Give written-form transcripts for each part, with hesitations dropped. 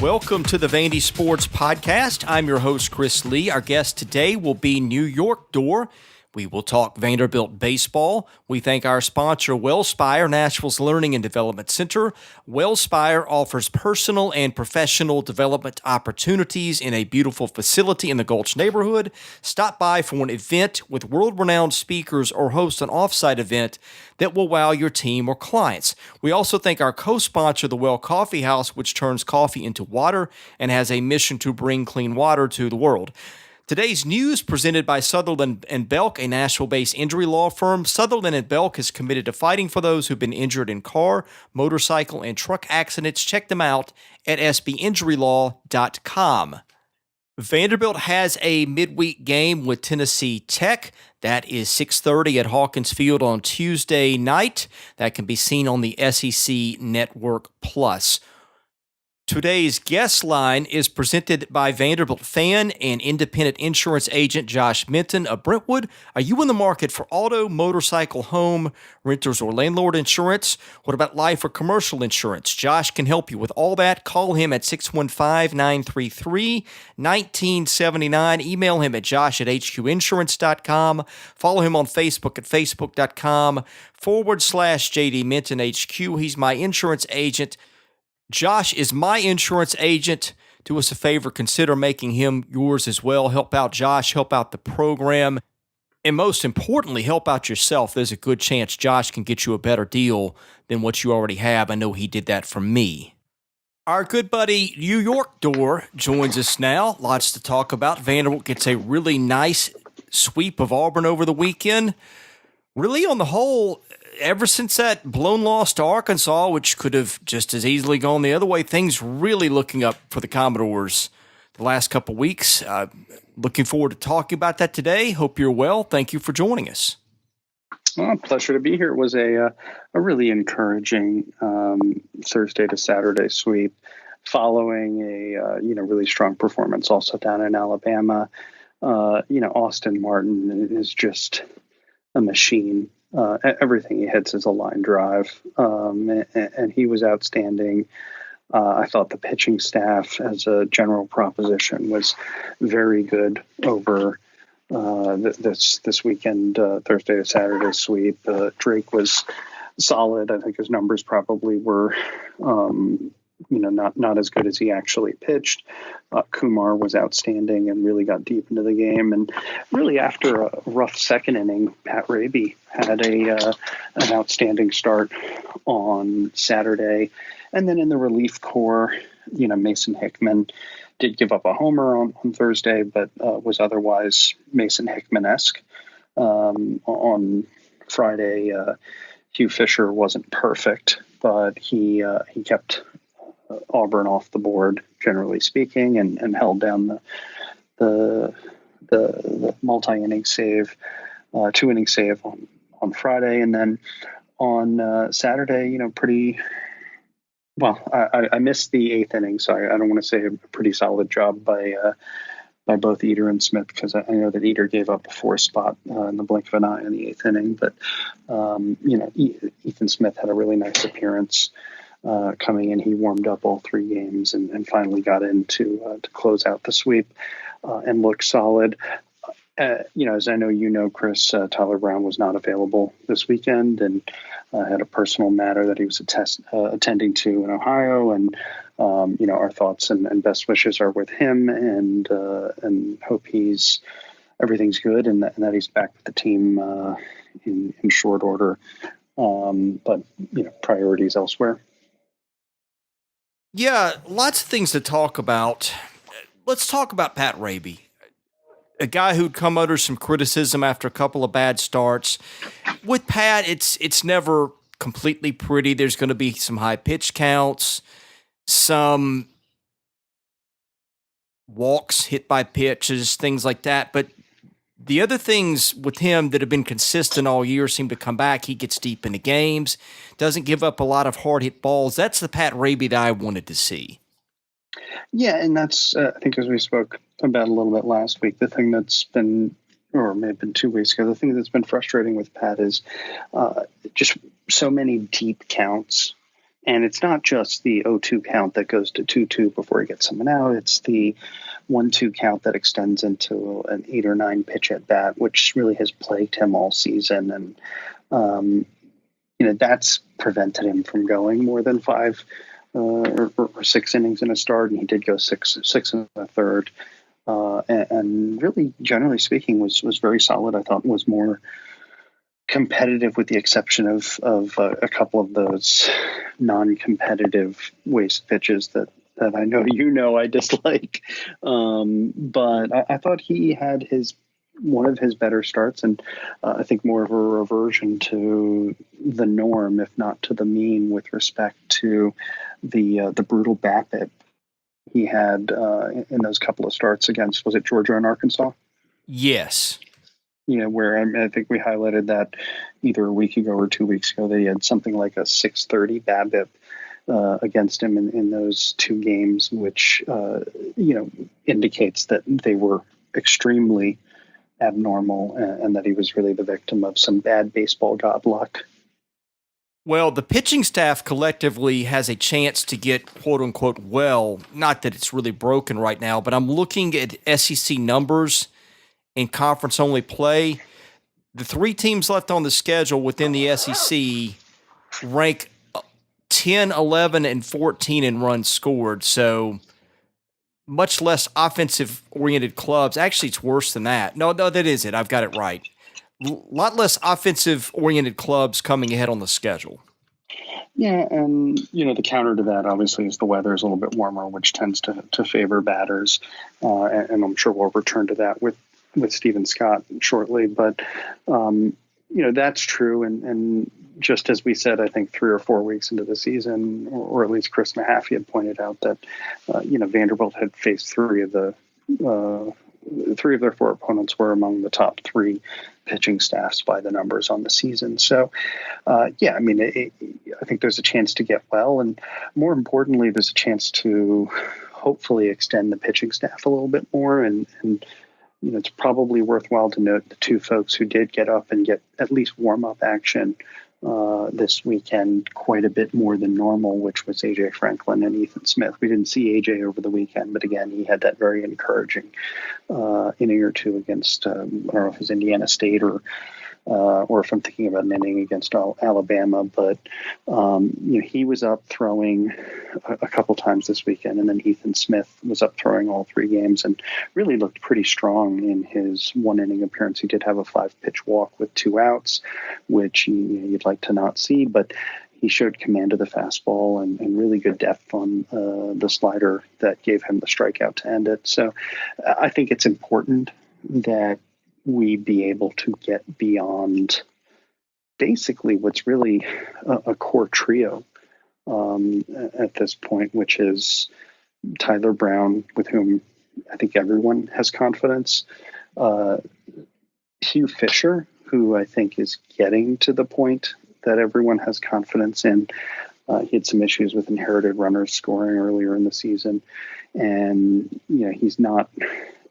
Welcome to the Vandy Sports Podcast. I'm your host, Chris Lee. Our guest today will be New York Dore. We will talk Vanderbilt baseball. We thank our sponsor, Wellspire, Nashville's Learning and Development Center. Wellspire offers personal and professional development opportunities in a beautiful facility in the Gulch neighborhood. Stop by for an event with world-renowned speakers or host an off-site event that will wow your team or clients. We also thank our co-sponsor, the Well Coffee House, which turns coffee into water and has a mission to bring clean water to the world. Today's news presented by Sutherland & Belk, a Nashville-based injury law firm. Sutherland & Belk is committed to fighting for those who've been injured in car, motorcycle, and truck accidents. Check them out at sbinjurylaw.com. Vanderbilt has a midweek game with Tennessee Tech. That is 6:30 at Hawkins Field on Tuesday night. That can be seen on the SEC Network Plus. Today's guest line is presented by Vanderbilt fan and independent insurance agent Josh Minton of Brentwood. Are you in the market for auto, motorcycle, home, renters, or landlord insurance? What about life or commercial insurance? Josh can help you with all that. Call him at 615-933-1979. Email him at josh@hqinsurance.com. Follow him on Facebook at facebook.com/JD Minton HQ. He's my insurance agent. Josh is my insurance agent. Do us a favor, consider making him yours as well. Help out Josh, help out the program, and most importantly, help out yourself. There's a good chance Josh can get you a better deal than what you already have. I know he did that for me. Our good buddy New York Dore joins us now. Lots to talk about. Vanderbilt gets a really nice sweep of Auburn over the weekend. Really, on the whole, ever since that blown loss to Arkansas, which could have just as easily gone the other way, things really looking up for the Commodores the last couple weeks. Looking forward to talking about that today. Hope you're well. Thank you for joining us. Well, pleasure to be here. It was a really encouraging Thursday to Saturday sweep following a really strong performance also down in Alabama. Austin Martin is just a machine. Everything he hits is a line drive, and he was outstanding. I thought the pitching staff, as a general proposition, was very good over this weekend, Thursday to Saturday sweep. Drake was solid. I think his numbers probably were not as good as he actually pitched. Kumar was outstanding and really got deep into the game. And really, after a rough second inning, Pat Raby had an outstanding start on Saturday. And then in the relief corps, Mason Hickman did give up a homer on Thursday, but was otherwise Mason Hickman-esque. On Friday, Hugh Fisher wasn't perfect, but he kept Auburn off the board, generally speaking, and held down the multi-inning save, 2-inning save on Friday, and then on Saturday, pretty well. I missed the 8th inning, so I don't want to say a pretty solid job by both Eder and Smith, because I know that Eder gave up a 4 spot in the blink of an eye in the 8th inning, but Ethan Smith had a really nice appearance. Coming in, he warmed up all 3 games and finally got in to close out the sweep and look solid. As I know Chris, Tyler Brown was not available this weekend and had a personal matter that he was attending to in Ohio. And, our thoughts and best wishes are with him, and hope everything's good and that he's back with the team in short order. But priorities elsewhere. Yeah, lots of things to talk about. Let's talk about Pat Raby, a guy who'd come under some criticism after a couple of bad starts. With Pat, it's never completely pretty. There's going to be some high pitch counts, some walks, hit by pitches, things like that. But the other things with him that have been consistent all year seem to come back. He gets deep into games, doesn't give up a lot of hard hit balls. That's the Pat Raby that I wanted to see. Yeah, and that's, I think, as we spoke about a little bit last week, the thing that's been, or may have been 2 weeks ago, the thing that's been frustrating with Pat is just so many deep counts And it's not just the 0-2 count that goes to 2-2 before he gets someone out. It's the 1-2 count that extends into an 8 or 9 pitch at bat, which really has plagued him all season. And, that's prevented him from going more than 5 or 6 innings in a start. And he did go six and a third. And really, generally speaking, was very solid. I thought was more competitive, with the exception of a couple of those non-competitive waste pitches that I know I dislike. But I thought he had one of his better starts, and I think more of a reversion to the norm, if not to the mean, with respect to the brutal BABIP he had in those couple of starts against, was it Georgia and Arkansas? Yes. Where I think we highlighted that either a week ago or 2 weeks ago, they had something like a 630 BABIP against him in those 2 games, which, indicates that they were extremely abnormal and that he was really the victim of some bad baseball god luck. Well, the pitching staff collectively has a chance to get quote unquote well, not that it's really broken right now, but I'm looking at SEC numbers in conference-only play. The 3 teams left on the schedule within the SEC rank 10, 11, and 14 in runs scored, so much less offensive-oriented clubs. Actually, it's worse than that. No, that is it. I've got it right. A lot less offensive-oriented clubs coming ahead on the schedule. Yeah, and the counter to that obviously is the weather is a little bit warmer, which tends to favor batters, and I'm sure we'll return to that with Stephen Scott shortly. But that's true, and just as we said, I think 3 or 4 weeks into the season, or at least Chris Mahaffey had pointed out that Vanderbilt had faced 3 of their 4 opponents were among the top 3 pitching staffs by the numbers on the season. So, I think there's a chance to get well, and more importantly, there's a chance to hopefully extend the pitching staff a little bit more. And it's probably worthwhile to note the 2 folks who did get up and get at least warm-up action this weekend quite a bit more than normal, which was A.J. Franklin and Ethan Smith. We didn't see A.J. over the weekend, but again, he had that very encouraging inning or 2 against, I don't know if it was Indiana State or if I'm thinking about an inning against Alabama, but he was up throwing a couple times this weekend, and then Ethan Smith was up throwing all 3 games and really looked pretty strong in his 1 inning appearance. He did have a 5-pitch walk with 2 outs, which you'd like to not see, but he showed command of the fastball and really good depth on the slider that gave him the strikeout to end it. So I think it's important that we be able to get beyond basically what's really a core trio at this point, which is Tyler Brown, with whom I think everyone has confidence, Hugh Fisher, who I think is getting to the point that everyone has confidence in. He had some issues with inherited runners scoring earlier in the season, and he's not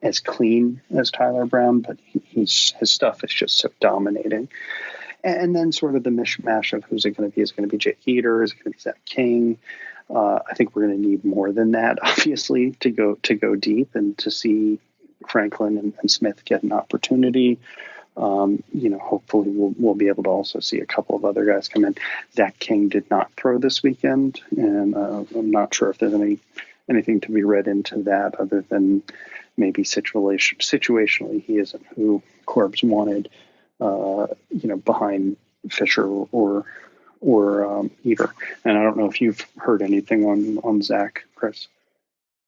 as clean as Tyler Brown, but his stuff is just so dominating. And then sort of the mishmash of who's it going to be? Is it going to be Jake Eater? Is it going to be Zach King? I think we're going to need more than that, obviously, to go deep and to see Franklin and Smith get an opportunity. Hopefully we'll be able to also see a couple of other guys come in. Zach King did not throw this weekend, and I'm not sure if there's anything to be read into that other than maybe situationally he isn't who Corbs wanted, behind Fisher or Eater. And I don't know if you've heard anything on Zach, Chris.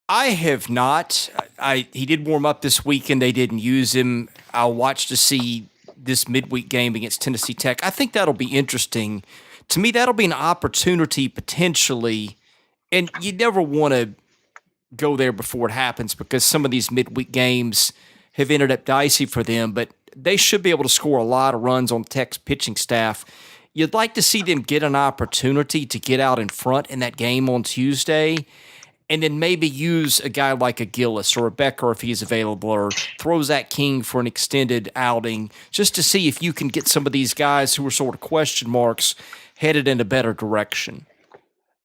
I have not. He did warm up this weekend. They didn't use him. I'll watch to see this midweek game against Tennessee Tech. I think that'll be interesting. To me, that'll be an opportunity potentially, and you never want to go there before it happens because some of these midweek games have ended up dicey for them, but they should be able to score a lot of runs on Tech's pitching staff. You'd like to see them get an opportunity to get out in front in that game on Tuesday, and then maybe use a guy like a Gillis or a Becker if he's available, or throw Zach King for an extended outing, just to see if you can get some of these guys who are sort of question marks headed in a better direction.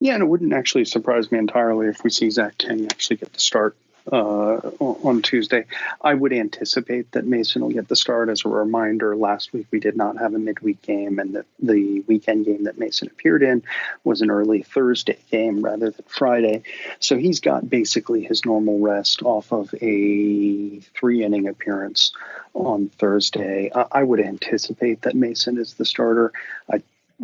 Yeah, and it wouldn't actually surprise me entirely if we see Zach King actually get the start on Tuesday. I would anticipate that Mason will get the start. As a reminder, last week we did not have a midweek game, and the weekend game that Mason appeared in was an early Thursday game rather than Friday. So he's got basically his normal rest off of a 3-inning appearance on Thursday. I would anticipate that Mason is the starter. I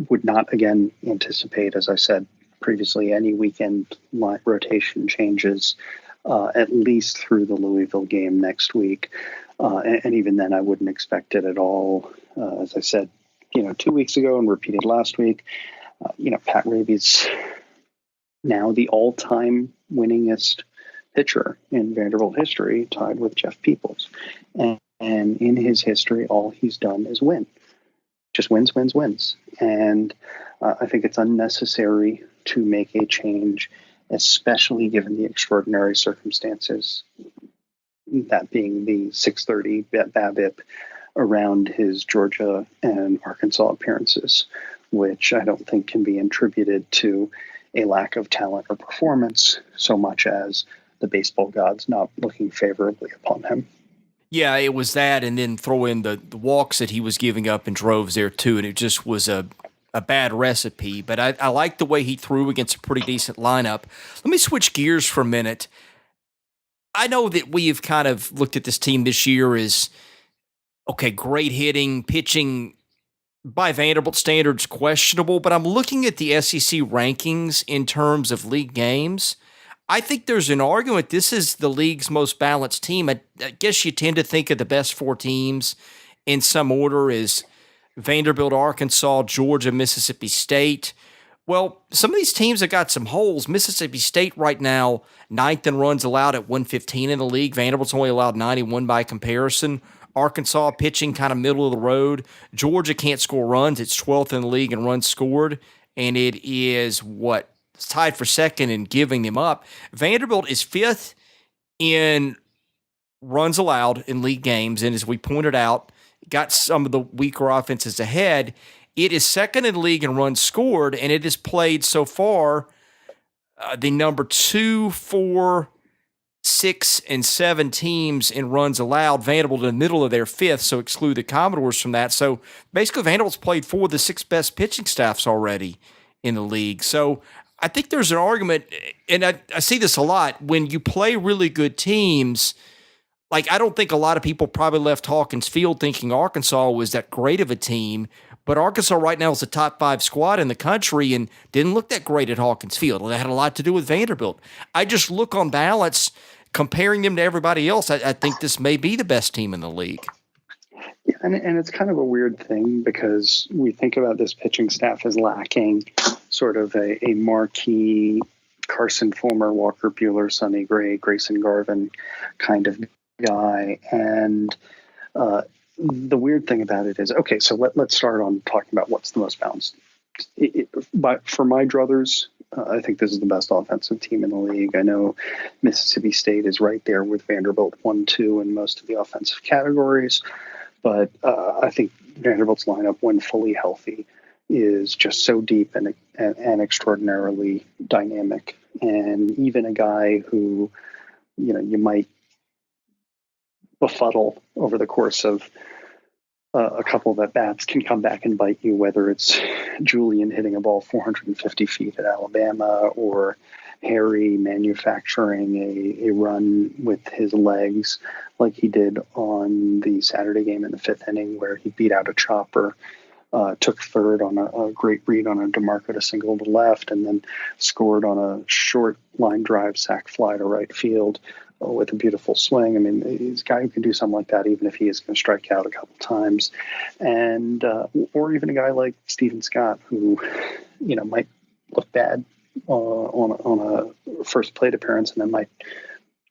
would not, again, anticipate, as I said previously, any weekend rotation changes, at least through the Louisville game next week. And even then, I wouldn't expect it at all. As I said, 2 weeks ago and repeated last week, Pat Raby's now the all-time winningest pitcher in Vanderbilt history, tied with Jeff Peoples. And in his history, all he's done is win. Just wins, wins, wins. And I think it's unnecessary to make a change, especially given the extraordinary circumstances, that being the 630 BABIP around his Georgia and Arkansas appearances, which I don't think can be attributed to a lack of talent or performance so much as the baseball gods not looking favorably upon him. Yeah, it was that, and then throw in the walks that he was giving up in droves there too, and it just was a bad recipe. But I like the way he threw against a pretty decent lineup. Let me switch gears for a minute. I know that we have kind of looked at this team this year as, okay, great hitting, pitching by Vanderbilt standards questionable, but I'm looking at the SEC rankings in terms of league games. I think there's an argument this is the league's most balanced team. I guess you tend to think of the best 4 teams in some order as Vanderbilt, Arkansas, Georgia, Mississippi State. Well, some of these teams have got some holes. Mississippi State right now, 9th in runs allowed at 115 in the league. Vanderbilt's only allowed 91 by comparison. Arkansas pitching kind of middle of the road. Georgia can't score runs. It's 12th in the league in runs scored, and it is tied for second in giving them up. Vanderbilt is 5th in runs allowed in league games, and as we pointed out, got some of the weaker offenses ahead. It is second in the league in runs scored, and it has played so far the number 2, 4, 6, and 7 teams in runs allowed. Vanderbilt in the middle of their 5th, so exclude the Commodores from that. So basically, Vanderbilt's played 4 of the 6 best pitching staffs already in the league. So I think there's an argument, and I see this a lot, when you play really good teams. Like, I don't think a lot of people probably left Hawkins Field thinking Arkansas was that great of a team, but Arkansas right now is the top 5 squad in the country and didn't look that great at Hawkins Field. It had a lot to do with Vanderbilt. I just look on balance, comparing them to everybody else, I think this may be the best team in the league. Yeah, and it's kind of a weird thing because we think about this pitching staff as lacking sort of a marquee Carson Fulmer, Walker Buehler, Sonny Gray, Grayson Garvin kind of guy. And the weird thing about it is, okay, so let's start on talking about what's the most balanced. But for my druthers, I think this is the best offensive team in the league. I know Mississippi State is right there with Vanderbilt 1-2 in most of the offensive categories, but I think Vanderbilt's lineup, when fully healthy, is just so deep and extraordinarily dynamic. And even a guy who, you might befuddle over the course of a couple of at-bats can come back and bite you, whether it's Julian hitting a ball 450 feet at Alabama or Harry manufacturing a run with his legs like he did on the Saturday game in the 5th inning where he beat out a chopper, took third on a great read on a DeMarco to single to left, and then scored on a short line drive sac fly to right field with a beautiful swing. I mean, he's a guy who can do something like that, even if he is going to strike out a couple times. And, or even a guy like Stephen Scott, who, might look bad on a first plate appearance and then might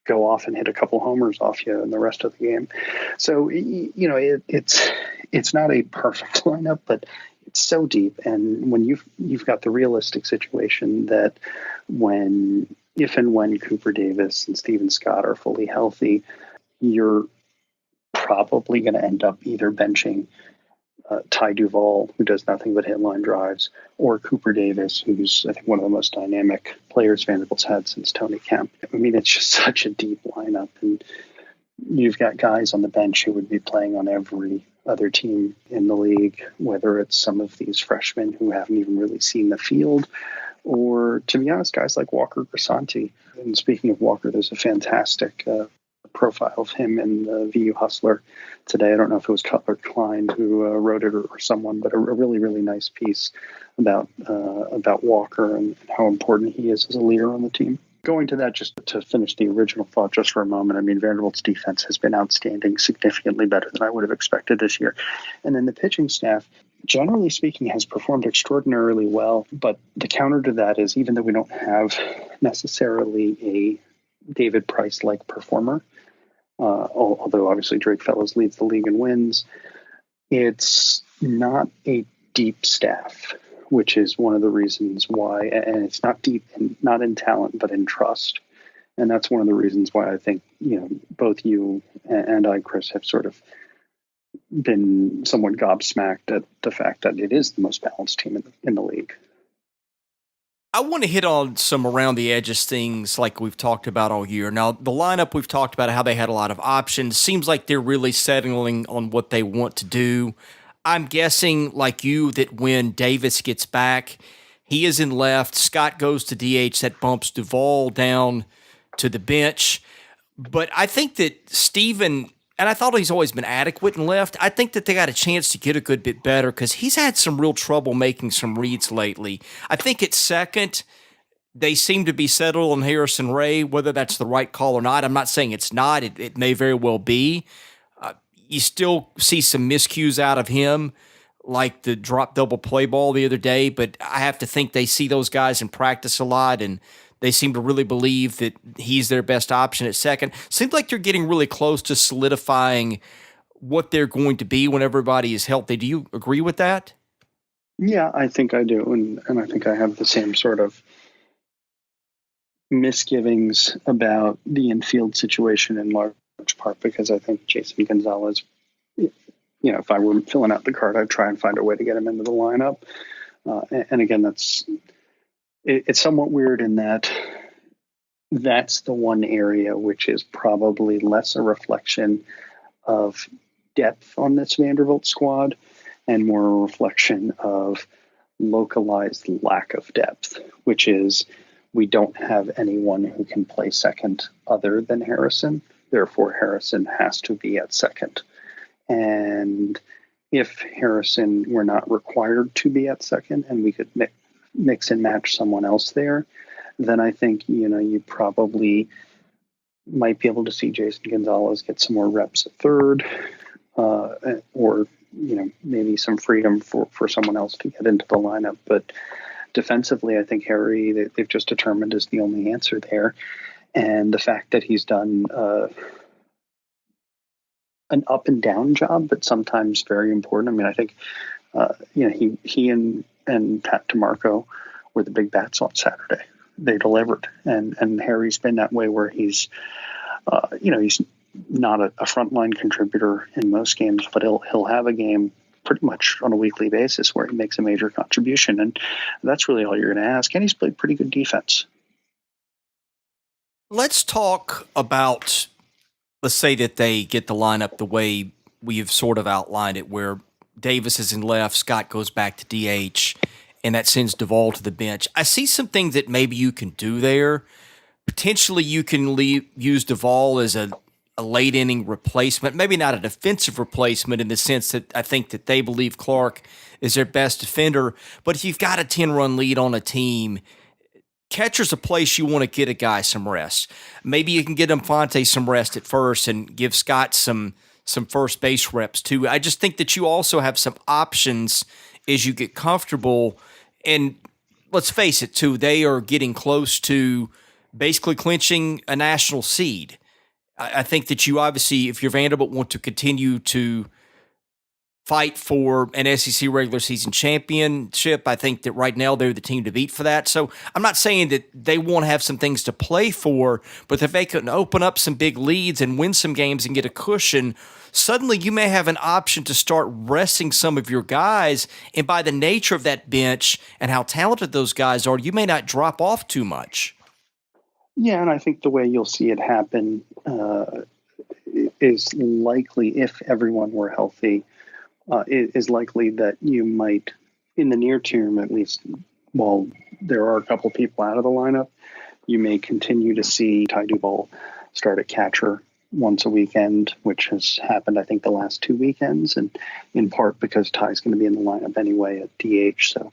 go off and hit a couple homers off you in the rest of the game. So, it's not a perfect lineup, but it's so deep. And when you've got the realistic situation that if and when Cooper Davis and Stephen Scott are fully healthy, you're probably going to end up either benching Ty Duvall, who does nothing but hit line drives, or Cooper Davis, who's, I think, one of the most dynamic players Vanderbilt's had since Tony Kemp. I mean, it's just such a deep lineup, and you've got guys on the bench who would be playing on every other team in the league, whether it's some of these freshmen who haven't even really seen the field, or, to be honest, guys like Walker Grisanti. And speaking of Walker, there's a fantastic profile of him in the VU Hustler today. I don't know if it was Cutler Klein who wrote it or someone, but a really, really nice piece about Walker and how important he is as a leader on the team. Going to that, just to finish the original thought just for a moment, I mean, Vanderbilt's defense has been outstanding, significantly better than I would have expected this year. And then the pitching staff, generally speaking, has performed extraordinarily well. But the counter to that is, even though we don't have necessarily a David Price-like performer, although obviously Drake Fellows leads the league in wins, it's not a deep staff, which is one of the reasons why, and it's not deep, not in talent, but in trust. And that's one of the reasons why I think, both you and I, Chris, have sort of been somewhat gobsmacked at the fact that it is the most balanced team in the league. I want to hit on some around the edges things like we've talked about all year. Now, the lineup, we've talked about how they had a lot of options. Seems like they're really settling on what they want to do. I'm guessing, like you, that when Davis gets back, he is in left. Scott goes to DH. That bumps Duvall down to the bench. But I think that Steven, and I thought he's always been adequate in left, I think that they got a chance to get a good bit better because he's had some real trouble making some reads lately. I think at second, they seem to be settled on Harrison Ray, whether that's the right call or not. I'm not saying it's not. It may very well be. You still see some miscues out of him, like the drop double play ball the other day, but I have to think they see those guys in practice a lot, and they seem to really believe that he's their best option at second. Seems like they're getting really close to solidifying what they're going to be when everybody is healthy. Do you agree with that? Yeah, I think I do, and I think I have the same sort of misgivings about the infield situation in large part because I think Jason Gonzalez, if I were filling out the card, I'd try and find a way to get him into the lineup. And again, it's somewhat weird in that that's the one area which is probably less a reflection of depth on this Vanderbilt squad and more a reflection of localized lack of depth, which is we don't have anyone who can play second other than Harrison. Therefore, Harrison has to be at second. And if Harrison were not required to be at second and we could mix and match someone else there, then I think, you probably might be able to see Jason Gonzalez get some more reps at third, or, maybe some freedom for someone else to get into the lineup. But defensively, I think Harry, they've just determined, is the only answer there. And the fact that he's done an up and down job, but sometimes very important. I mean, I think, he and Pat DeMarco were the big bats on Saturday. They delivered. And Harry's been that way where he's not a frontline contributor in most games, but he'll have a game pretty much on a weekly basis where he makes a major contribution. And that's really all you're going to ask. And he's played pretty good defense. Let's talk about, let's say that they get the lineup the way we have sort of outlined it, where Davis is in left, Scott goes back to DH, and that sends Duvall to the bench. I see some things that maybe you can do there. Potentially you can use Duvall as a late inning replacement, maybe not a defensive replacement in the sense that I think that they believe Clark is their best defender, but if you've got a 10-run lead on a team, catcher's a place you want to get a guy some rest. Maybe you can get Infante some rest at first and give Scott some first base reps too. I just think that you also have some options as you get comfortable. And let's face it too, they are getting close to basically clinching a national seed. I think that you obviously, if you're Vanderbilt, want to continue to fight for an SEC regular season championship. I think that right now they're the team to beat for that. So I'm not saying that they won't have some things to play for, but if they can open up some big leads and win some games and get a cushion, suddenly you may have an option to start resting some of your guys. And by the nature of that bench and how talented those guys are, you may not drop off too much. Yeah, and I think the way you'll see it happen is likely, if everyone were healthy, is likely that you might, in the near term at least, while there are a couple people out of the lineup, you may continue to see Ty Duvall start at catcher once a weekend, which has happened, I think, the last 2 weekends, and in part because Ty's going to be in the lineup anyway at DH. So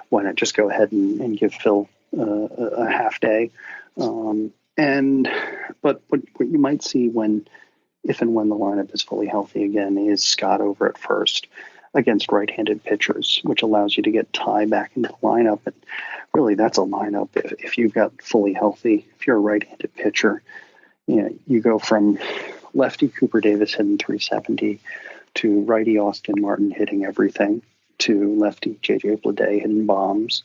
why not just go ahead and give Phil a half day? But what you might see if and when the lineup is fully healthy again is Scott over at first against right-handed pitchers, which allows you to get Ty back into the lineup. And really, that's a lineup. If you've got fully healthy, if you're a right-handed pitcher, you go from lefty Cooper Davis hitting 370 to righty Austin Martin hitting everything, to lefty JJ Bleday hitting bombs,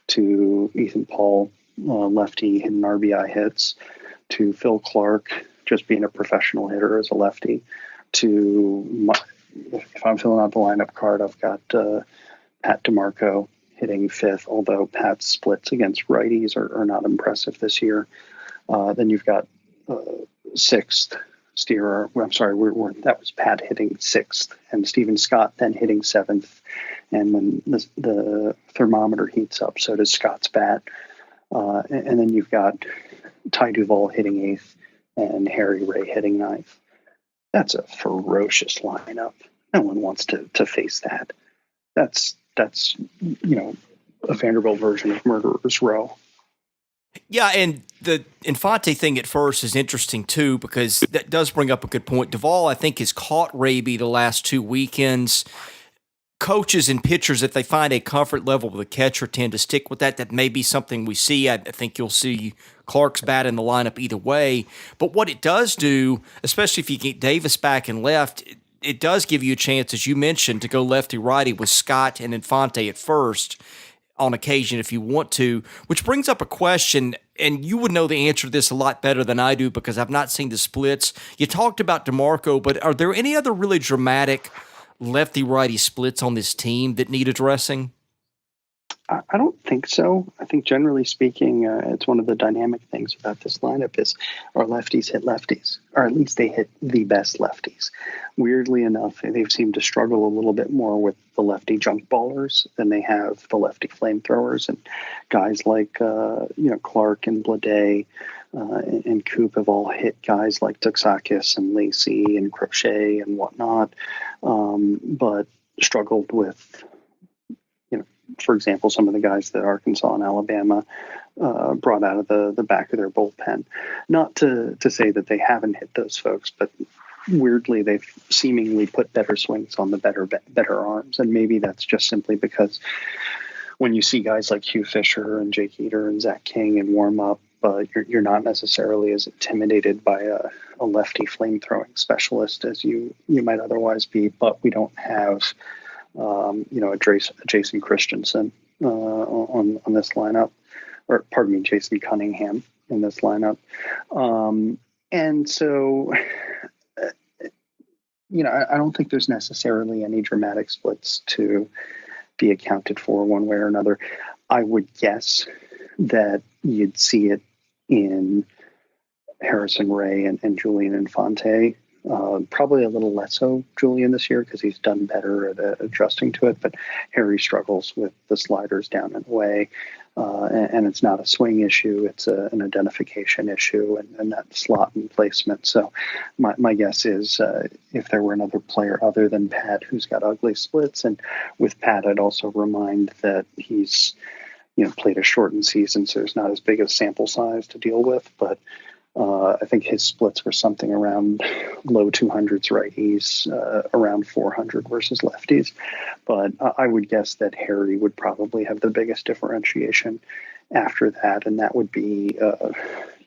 to Ethan Paul, lefty hitting RBI hits, to Phil Clark just being a professional hitter as a lefty, to if I'm filling out the lineup card, I've got Pat DeMarco hitting fifth, although Pat's splits against righties are not impressive this year. Then you've got sixth Steerer. I'm sorry, that was Pat hitting sixth, and Steven Scott then hitting seventh. And when the thermometer heats up, so does Scott's bat. And then you've got Ty Duvall hitting eighth and Harry Ray hitting ninth. That's a ferocious lineup. No one wants to face that. That's a Vanderbilt version of Murderer's Row. Yeah, and the Infante thing at first is interesting too, because that does bring up a good point. Duvall, I think, has caught rabies the last 2 weekends. Coaches and pitchers, if they find a comfort level with a catcher, tend to stick with that. That may be something we see. I think you'll see Clark's bat in the lineup either way. But what it does do, especially if you get Davis back and left, it does give you a chance, as you mentioned, to go lefty-righty with Scott and Infante at first on occasion if you want to, which brings up a question, and you would know the answer to this a lot better than I do because I've not seen the splits. You talked about DeMarco, but are there any other really dramatic lefty-righty splits on this team that need addressing? I don't think so. I think generally speaking, it's one of the dynamic things about this lineup is our lefties hit lefties, or at least they hit the best lefties. Weirdly enough, they've seemed to struggle a little bit more with the lefty junk ballers than they have the lefty flamethrowers. And guys like Clark and Bleday and Coop have all hit guys like Tuxakis and Lacey and Crochet and whatnot, but struggled with, for example, some of the guys that Arkansas and Alabama brought out of the back of their bullpen. Not to say that they haven't hit those folks, but weirdly they've seemingly put better swings on the better arms. And maybe that's just simply because when you see guys like Hugh Fisher and Jake Eater and Zach King in warm up, you're not necessarily as intimidated by a lefty flamethrowing specialist as you might otherwise be. But we don't have a Jason Christensen on this lineup, or pardon me, Jason Cunningham in this lineup. And so, I don't think there's necessarily any dramatic splits to be accounted for one way or another. I would guess that you'd see it in Harrison Ray and Julian Infante. Probably a little less so Julian this year because he's done better at adjusting to it, but Harry struggles with the sliders down and away, and it's not a swing issue, it's an identification issue and that slot and placement. So my guess is if there were another player other than Pat who's got ugly splits, and with Pat I'd also remind that he's played a shortened season, so there's not as big a sample size to deal with, but I think his splits were something around low 200s righties, around 400 versus lefties. But I would guess that Harry would probably have the biggest differentiation after that, and that would be,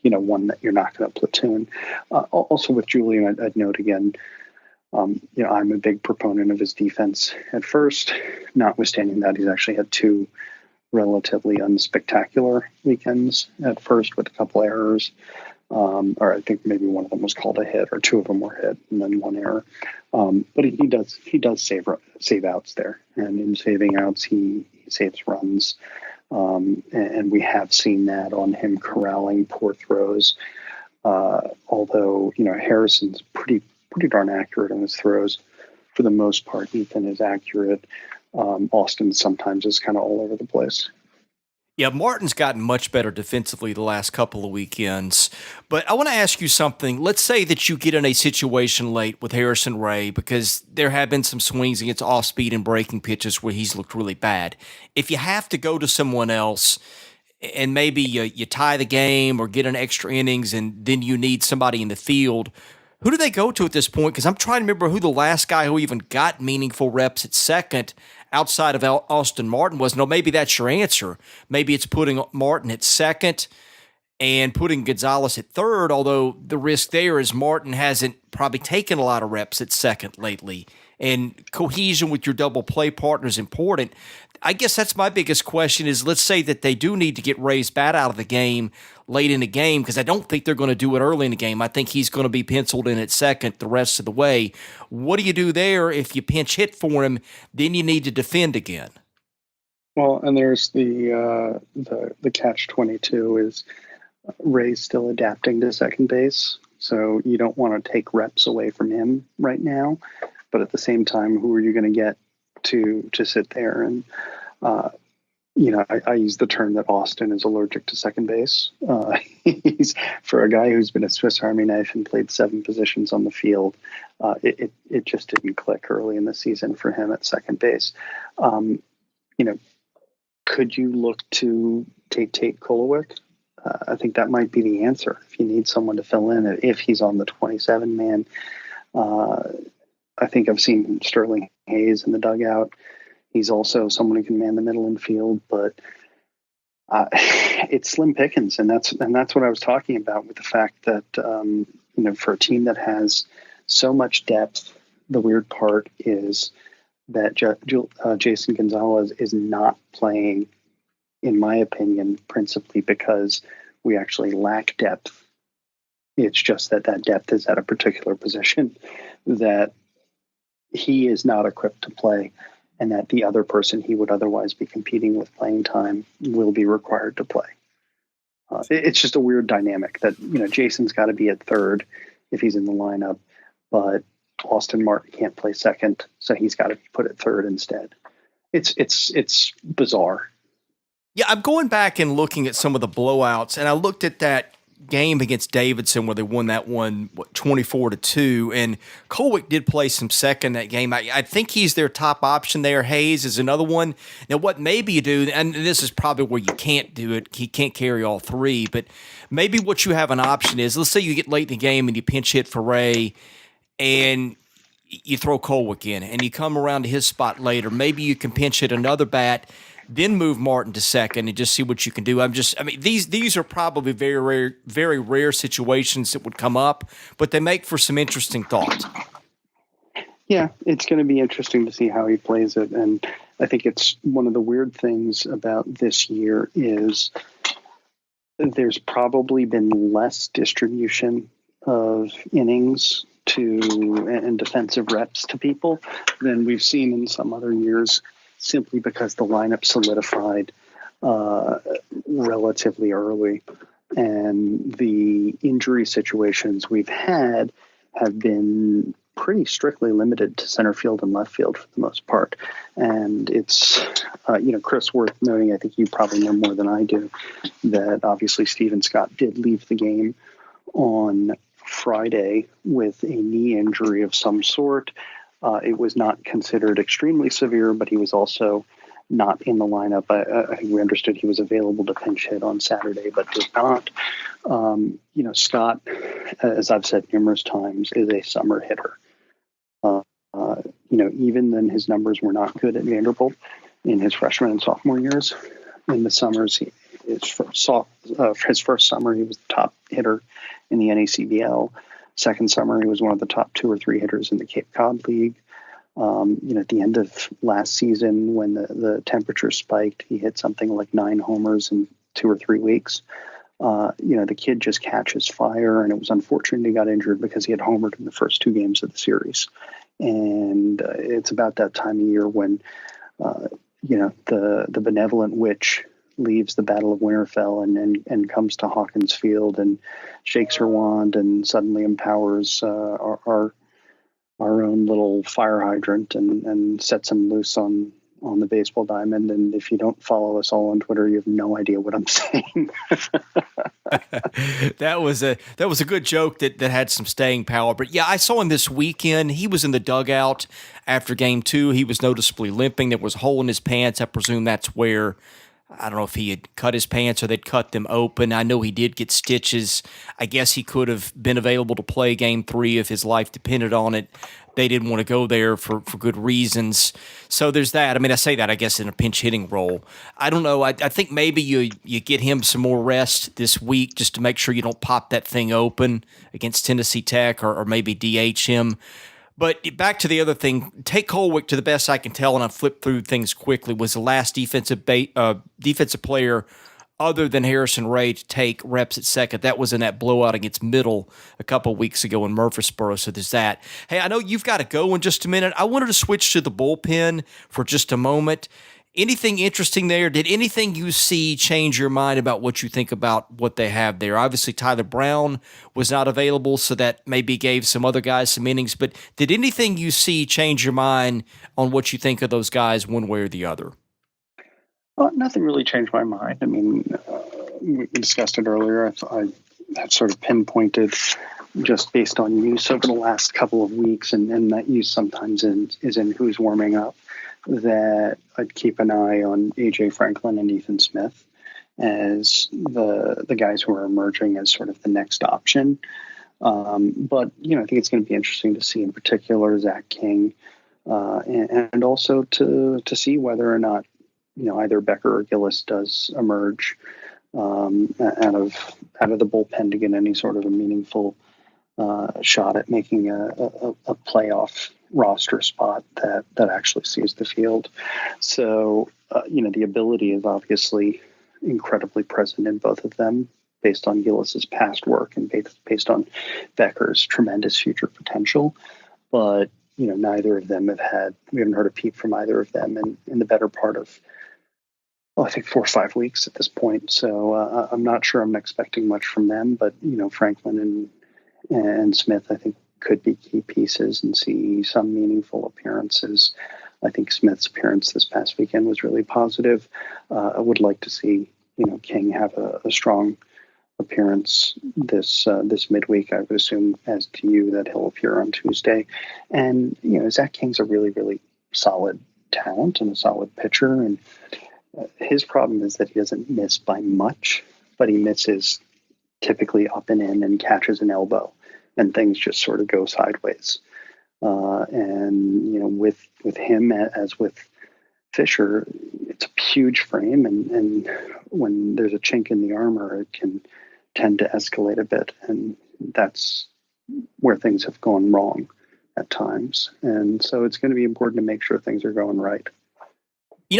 one that you're not going to platoon. Also with Julian, I'd note again, I'm a big proponent of his defense at first. Notwithstanding that, he's actually had two relatively unspectacular weekends at first with a couple errors. Or I think maybe one of them was called a hit, or two of them were hit, and then one error. But he does save outs there, and in saving outs, he saves runs. And we have seen that on him corralling poor throws. Although Harrison's pretty darn accurate on his throws for the most part. Ethan is accurate. Austin sometimes is kind of all over the place. Yeah, Martin's gotten much better defensively the last couple of weekends. But I want to ask you something. Let's say that you get in a situation late with Harrison Ray, because there have been some swings against off-speed and breaking pitches where he's looked really bad. If you have to go to someone else and maybe you tie the game or get an extra innings and then you need somebody in the field, who do they go to at this point? Because I'm trying to remember who the last guy who even got meaningful reps at second outside of Austin Martin was. No, maybe that's your answer. Maybe it's putting Martin at second and putting Gonzalez at third, although the risk there is Martin hasn't probably taken a lot of reps at second lately, and cohesion with your double play partner is important. I guess that's my biggest question is, let's say that they do need to get Ray's bat out of the game late in the game, because I don't think they're going to do it early in the game. I think he's going to be penciled in at second the rest of the way. What do you do there if you pinch hit for him? Then you need to defend again. Well, and there's the catch-22 is Ray's still adapting to second base, so you don't want to take reps away from him right now. But at the same time, who are you going to get to sit there? And I use the term that Austin is allergic to second base. He's, for a guy who's been a Swiss Army knife and played 7 positions on the field, it just didn't click early in the season for him at second base. Could you look to Tate Kolowick? I think that might be the answer if you need someone to fill in, if he's on the 27 man. I think I've seen Sterling Hayes in the dugout. He's also someone who can man the middle infield, but it's slim pickings, and that's what I was talking about with the fact that for a team that has so much depth, the weird part is that Jason Gonzalez is not playing, in my opinion, principally because we actually lack depth. It's just that depth is at a particular position that he is not equipped to play, and that the other person he would otherwise be competing with playing time will be required to play. It's just a weird dynamic that, Jason's got to be at third if he's in the lineup, but Austin Martin can't play second, so he's got to be put at third instead. It's bizarre. Yeah, I'm going back and looking at some of the blowouts, and I looked at that game against Davidson where they won that one 24-2, and Kolowick did play some second that game. I think he's their top option there. Hayes is another one. Now, what maybe you do, and this is probably where you can't do it, he can't carry all three, but maybe what you have an option is, let's say you get late in the game and you pinch hit for Ray, and you throw Kolowick in, and you come around to his spot later. Maybe you can pinch hit another bat, then move Martin to second and just see what you can do. These are probably very rare situations that would come up, but they make for some interesting thought. Yeah, it's going to be interesting to see how he plays it. And I think it's one of the weird things about this year is there's probably been less distribution of innings and defensive reps to people than we've seen in some other years, simply because the lineup solidified relatively early. And the injury situations we've had have been pretty strictly limited to center field and left field for the most part. And it's, Chris, worth noting, I think you probably know more than I do, that obviously Steven Scott did leave the game on Friday with a knee injury of some sort. It was not considered extremely severe, but he was also not in the lineup. I think we understood he was available to pinch hit on Saturday, but did not. Scott, as I've said numerous times, is a summer hitter. Even then his numbers were not good at Vanderbilt in his freshman and sophomore years. In the summers, his first summer, he was the top hitter in the NACBL. second summer, he was one of the top 2 or 3 hitters in the Cape Cod League. At the end of last season, when the temperature spiked, he hit something like 9 homers in 2 or 3 weeks. The kid just catches fire, and it was unfortunate he got injured because he had homered in the first 2 games of the series. And it's about that time of year when, the benevolent witch leaves the Battle of Winterfell and comes to Hawkins Field and shakes her wand and suddenly empowers our own little fire hydrant and sets him loose on the baseball diamond. And if you don't follow us all on Twitter, you have no idea what I'm saying. That was a good joke that had some staying power. But yeah, I saw him this weekend. He was in the dugout after game 2. He was noticeably limping. There was a hole in his pants. I presume that's where, I don't know if he had cut his pants or they'd cut them open. I know he did get stitches. I guess he could have been available to play game 3 if his life depended on it. They didn't want to go there for good reasons. So there's that. I mean, I say that, I guess, in a pinch hitting role. I don't know. I think maybe you get him some more rest this week just to make sure you don't pop that thing open against Tennessee Tech or maybe DH him. But back to the other thing, Tate Colwick, to the best I can tell, and I flipped through things quickly, was the last defensive player other than Harrison Ray to take reps at second. That was in that blowout against Middle a couple of weeks ago in Murfreesboro, so there's that. Hey, I know you've got to go in just a minute. I wanted to switch to the bullpen for just a moment. Anything interesting there? Did anything you see change your mind about what you think about what they have there? Obviously, Tyler Brown was not available, so that maybe gave some other guys some innings. But did anything you see change your mind on what you think of those guys one way or the other? Well, nothing really changed my mind. I mean, we discussed it earlier. I had sort of pinpointed just based on use over the last couple of weeks, and that use sometimes is in who's warming up, that I'd keep an eye on A.J. Franklin and Ethan Smith as the guys who are emerging as sort of the next option. But, I think it's going to be interesting to see in particular Zach King and also to see whether or not, either Becker or Gillis does emerge out of the bullpen to get any sort of a meaningful shot at making a playoff roster spot that actually sees the field. So, the ability is obviously incredibly present in both of them based on Gillis's past work and based on Becker's tremendous future potential. But, neither of them we haven't heard a peep from either of them in the better part of, I think 4 or 5 weeks at this point. So I'm not sure I'm expecting much from them, but, Franklin and Smith, I think, could be key pieces and see some meaningful appearances. I think Smith's appearance this past weekend was really positive. I would like to see, King have a strong appearance this midweek. I would assume, as to you, that he'll appear on Tuesday. And, Zach King's a really, really solid talent and a solid pitcher. And his problem is that he doesn't miss by much, but he misses typically up and in and catches an elbow, and things just sort of go sideways. And with him, as with Fisher, it's a huge frame, and when there's a chink in the armor, it can tend to escalate a bit, and that's where things have gone wrong at times. And so it's going to be important to make sure things are going right.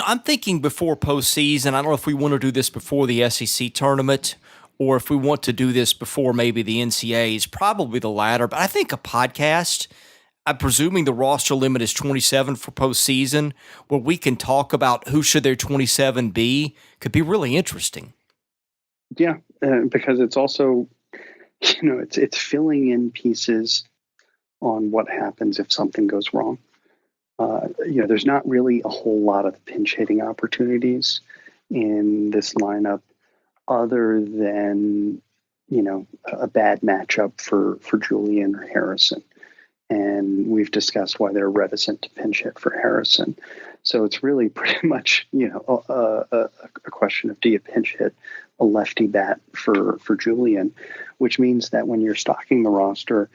I'm thinking before postseason. I don't know if we want to do this before the SEC tournament or if we want to do this before maybe the NCAAs, probably the latter. But I think a podcast, I'm presuming the roster limit is 27 for postseason, where we can talk about who should their 27 be, could be really interesting. Yeah, because it's also, it's filling in pieces on what happens if something goes wrong. There's not really a whole lot of pinch hitting opportunities in this lineup other than, a bad matchup for Julian or Harrison. And we've discussed why they're reticent to pinch hit for Harrison. So it's really pretty much, a question of, do you pinch hit a lefty bat for Julian, which means that when you're stocking the roster,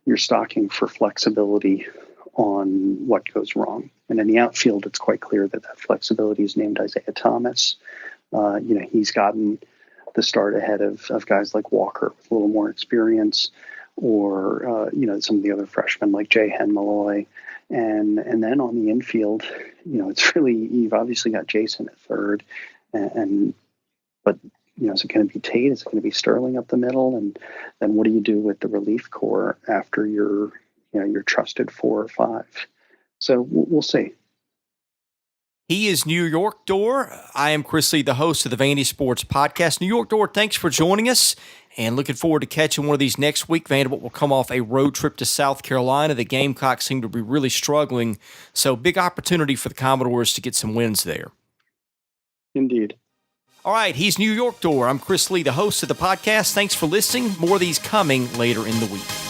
you're stocking for flexibility on what goes wrong. And in the outfield, it's quite clear that flexibility is named Isaiah Thomas. He's gotten the start ahead of guys like Walker with a little more experience. or some of the other freshmen like Jay Henmalloy. And then on the infield, it's really, you've obviously got Jason at third, but is it going to be Tate? Is it going to be Sterling up the middle? And then what do you do with the relief corps after your trusted 4 or 5? So we'll see. He is New York Dore. I am Chris Lee, the host of the Vandy Sports Podcast. New York Dore, thanks for joining us, and looking forward to catching one of these next week. Vanderbilt will come off a road trip to South Carolina. The Gamecocks seem to be really struggling, so big opportunity for the Commodores to get some wins there. Indeed. All right, he's New York Dore. I'm Chris Lee, the host of the podcast. Thanks for listening. More of these coming later in the week.